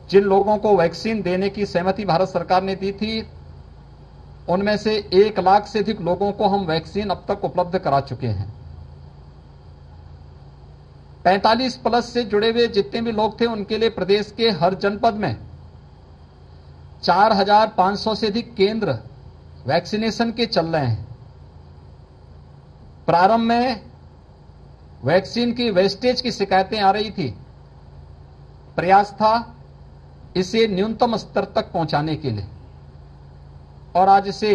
जिन लोगों को वैक्सीन देने की सहमति भारत सरकार ने दी थी, उनमें से 1 लाख से अधिक लोगों को हम वैक्सीन अब तक उपलब्ध करा चुके हैं। 45 प्लस से जुड़े हुए जितने भी लोग थे, उनके लिए प्रदेश के हर जनपद में 4500 से अधिक केंद्र वैक्सीनेशन के चल रहे हैं। प्रारंभ में वैक्सीन की वेस्टेज की शिकायतें आ रही थी, प्रयास था इसे न्यूनतम स्तर तक पहुंचाने के लिए, और आज इसे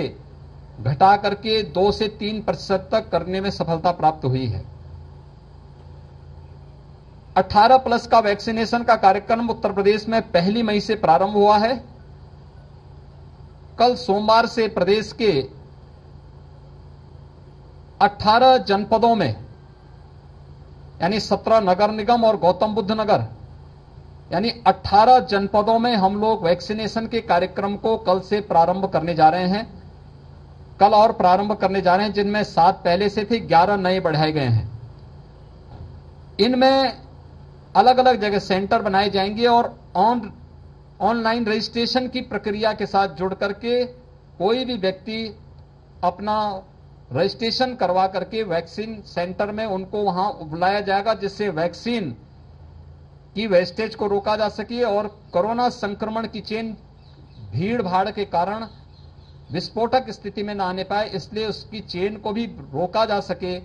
घटा करके 2 से 3% तक करने में सफलता प्राप्त हुई है। 18 प्लस का वैक्सीनेशन का कार्यक्रम उत्तर प्रदेश में 1 मई से प्रारंभ हुआ है। कल सोमवार से प्रदेश के 18 जनपदों में, यानी 17 नगर निगम और गौतम बुद्ध नगर, यानी 18 जनपदों में हम लोग वैक्सीनेशन के कार्यक्रम को कल से प्रारंभ करने जा रहे हैं। कल और प्रारंभ करने जा रहे हैं, जिनमें 7 पहले से थे, 11 नए बढ़ाए गए हैं। इनमें अलग अलग जगह सेंटर बनाए जाएंगे और ऑनलाइन रजिस्ट्रेशन की प्रक्रिया के साथ जुड़ करके कोई भी व्यक्ति अपना रजिस्ट्रेशन करवा करके वैक्सीन सेंटर में उनको वहां बुलाया जाएगा, जिससे वैक्सीन की वेस्टेज को रोका जा सके और कोरोना संक्रमण की चेन भीड़ भाड़ के कारण विस्फोटक स्थिति में न आने पाए, इसलिए उसकी चेन को भी रोका जा सके,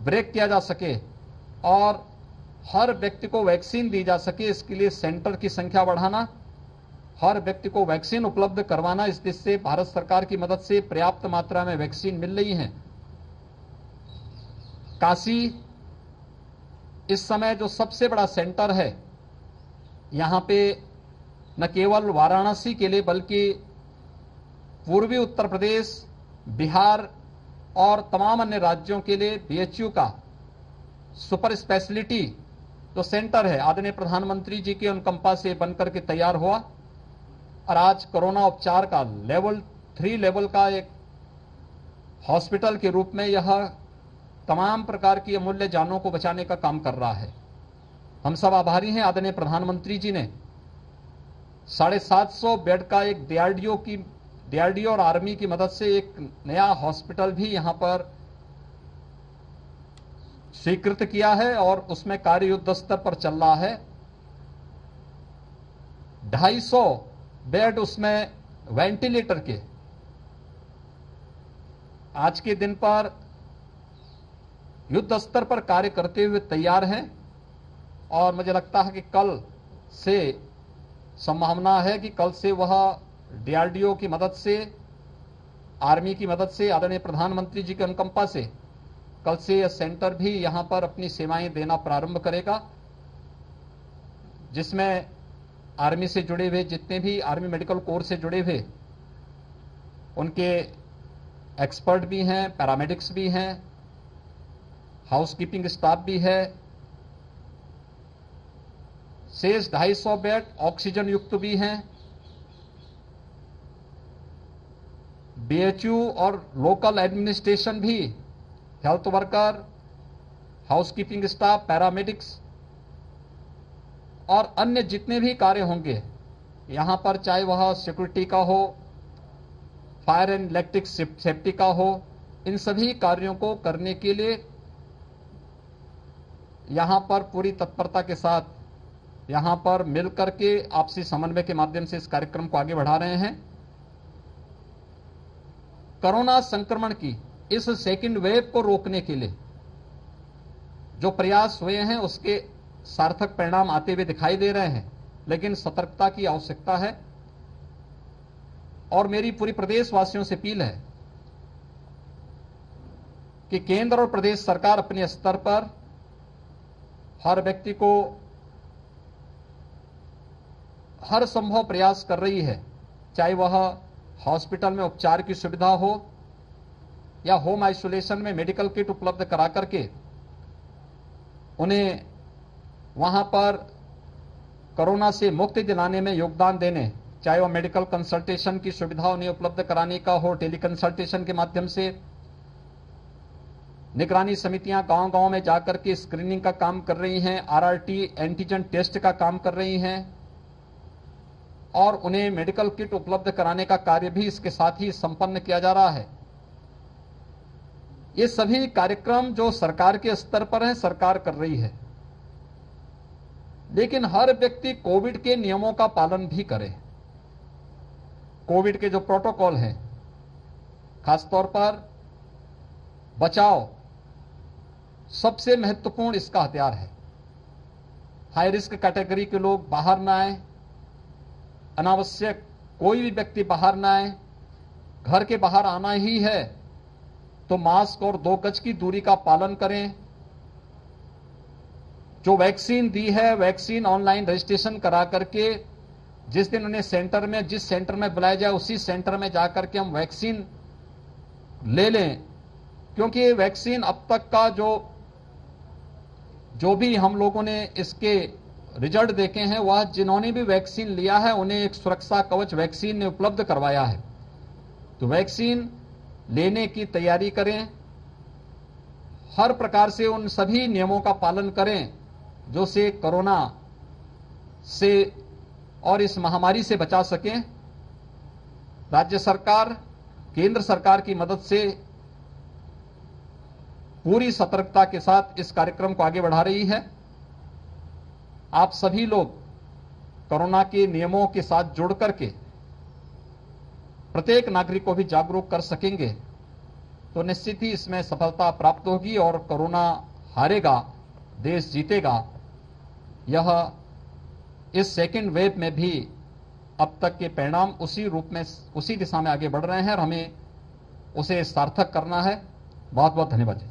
ब्रेक किया जा सके और हर व्यक्ति को वैक्सीन दी जा सके। इसके लिए सेंटर की संख्या बढ़ाना, हर व्यक्ति को वैक्सीन उपलब्ध करवाना, इस दिशा से भारत सरकार की मदद से पर्याप्त मात्रा में वैक्सीन मिल रही है। काशी इस समय जो सबसे बड़ा सेंटर है, यहां पे न केवल वाराणसी के लिए बल्कि पूर्वी उत्तर प्रदेश, बिहार और तमाम अन्य राज्यों के लिए बीएचयू का सुपर स्पेशलिटी जो सेंटर है, आदरणीय प्रधानमंत्री जी के अनुकंपा से बनकर के तैयार हुआ और आज कोरोना उपचार का लेवल 3 लेवल का एक हॉस्पिटल के रूप में यह तमाम प्रकार की अमूल्य जानों को बचाने का काम कर रहा है। हम सब आभारी हैं। आदरणीय प्रधानमंत्री जी ने 750 बेड का एक डीआरडीओ और आर्मी की मदद से एक नया हॉस्पिटल भी यहां पर स्वीकृत किया है और उसमें कार्य युद्ध स्तर पर चल रहा है। 250 बेड उसमें वेंटिलेटर के आज के दिन पर युद्ध स्तर पर कार्य करते हुए तैयार हैं और मुझे लगता है कि कल से संभावना है कि कल से वह डीआरडीओ की मदद से, आर्मी की मदद से, आदरणीय प्रधानमंत्री जी के अनुकंपा से कल से यह सेंटर भी यहां पर अपनी सेवाएं देना प्रारंभ करेगा, जिसमें आर्मी से जुड़े हुए जितने भी आर्मी मेडिकल कोर से जुड़े हुए उनके एक्सपर्ट भी हैं, पैरामेडिक्स भी हैं, हाउसकीपिंग स्टाफ भी है। शेष 250 बेड ऑक्सीजन युक्त भी हैं। बीएचयू और लोकल एडमिनिस्ट्रेशन भी, health worker, housekeeping staff, paramedics और अन्य जितने भी कार्य होंगे यहां पर, चाहे वह सिक्योरिटी का हो, फायर एंड इलेक्ट्रिक सेफ्टी का हो, इन सभी कार्यों को करने के लिए यहां पर पूरी तत्परता के साथ यहां पर मिलकर के आपसी समन्वय के माध्यम से इस कार्यक्रम को आगे बढ़ा रहे हैं। कोरोना संक्रमण की इस सेकंड वेव को रोकने के लिए जो प्रयास हुए हैं उसके सार्थक परिणाम आते हुए दिखाई दे रहे हैं, लेकिन सतर्कता की आवश्यकता है और मेरी पूरी प्रदेशवासियों से अपील है कि केंद्र और प्रदेश सरकार अपने स्तर पर हर व्यक्ति को हर संभव प्रयास कर रही है, चाहे वह हॉस्पिटल में उपचार की सुविधा हो या होम आइसोलेशन में मेडिकल किट उपलब्ध करा करके उन्हें वहां पर कोरोना से मुक्ति दिलाने में योगदान देने, चाहे वह मेडिकल कंसल्टेशन की सुविधा उन्हें उपलब्ध कराने का हो, टेली कंसल्टेशन के माध्यम से निगरानी समितियां गांव-गांव में जाकर के स्क्रीनिंग का काम कर रही हैं, आरआरटी एंटीजन टेस्ट का काम कर रही हैं, और उन्हें मेडिकल किट उपलब्ध कराने का कार्य भी इसके साथ ही संपन्न किया जा रहा है। ये सभी कार्यक्रम जो सरकार के स्तर पर है, सरकार कर रही है, लेकिन हर व्यक्ति कोविड के नियमों का पालन भी करे। कोविड के जो प्रोटोकॉल हैं, खासतौर पर बचाव सबसे महत्वपूर्ण इसका हथियार है। हाई रिस्क कैटेगरी के लोग बाहर ना आए, अनावश्यक कोई भी व्यक्ति बाहर ना आए। घर के बाहर आना ही है तो मास्क और 2 गज की दूरी का पालन करें। जो वैक्सीन दी है, वैक्सीन ऑनलाइन रजिस्ट्रेशन करा करके जिस दिन उन्हें सेंटर में, जिस सेंटर में बुलाया जाए उसी सेंटर में जाकर के हम वैक्सीन ले लें, क्योंकि ये वैक्सीन अब तक का जो भी हम लोगों ने इसके रिजल्ट देखे हैं, वह जिन्होंने भी वैक्सीन लिया है उन्हें एक सुरक्षा कवच वैक्सीन ने उपलब्ध करवाया है। तो वैक्सीन लेने की तैयारी करें, हर प्रकार से उन सभी नियमों का पालन करें जो से कोरोना से और इस महामारी से बचा सकें। राज्य सरकार केंद्र सरकार की मदद से पूरी सतर्कता के साथ इस कार्यक्रम को आगे बढ़ा रही है। आप सभी लोग कोरोना के नियमों के साथ जुड़ करके प्रत्येक नागरिक को भी जागरूक कर सकेंगे तो निश्चित ही इसमें सफलता प्राप्त होगी और कोरोना हारेगा, देश जीतेगा। यह इस सेकेंड वेव में भी अब तक के परिणाम उसी रूप में, उसी दिशा में आगे बढ़ रहे हैं और हमें उसे सार्थक करना है। बहुत बहुत धन्यवाद।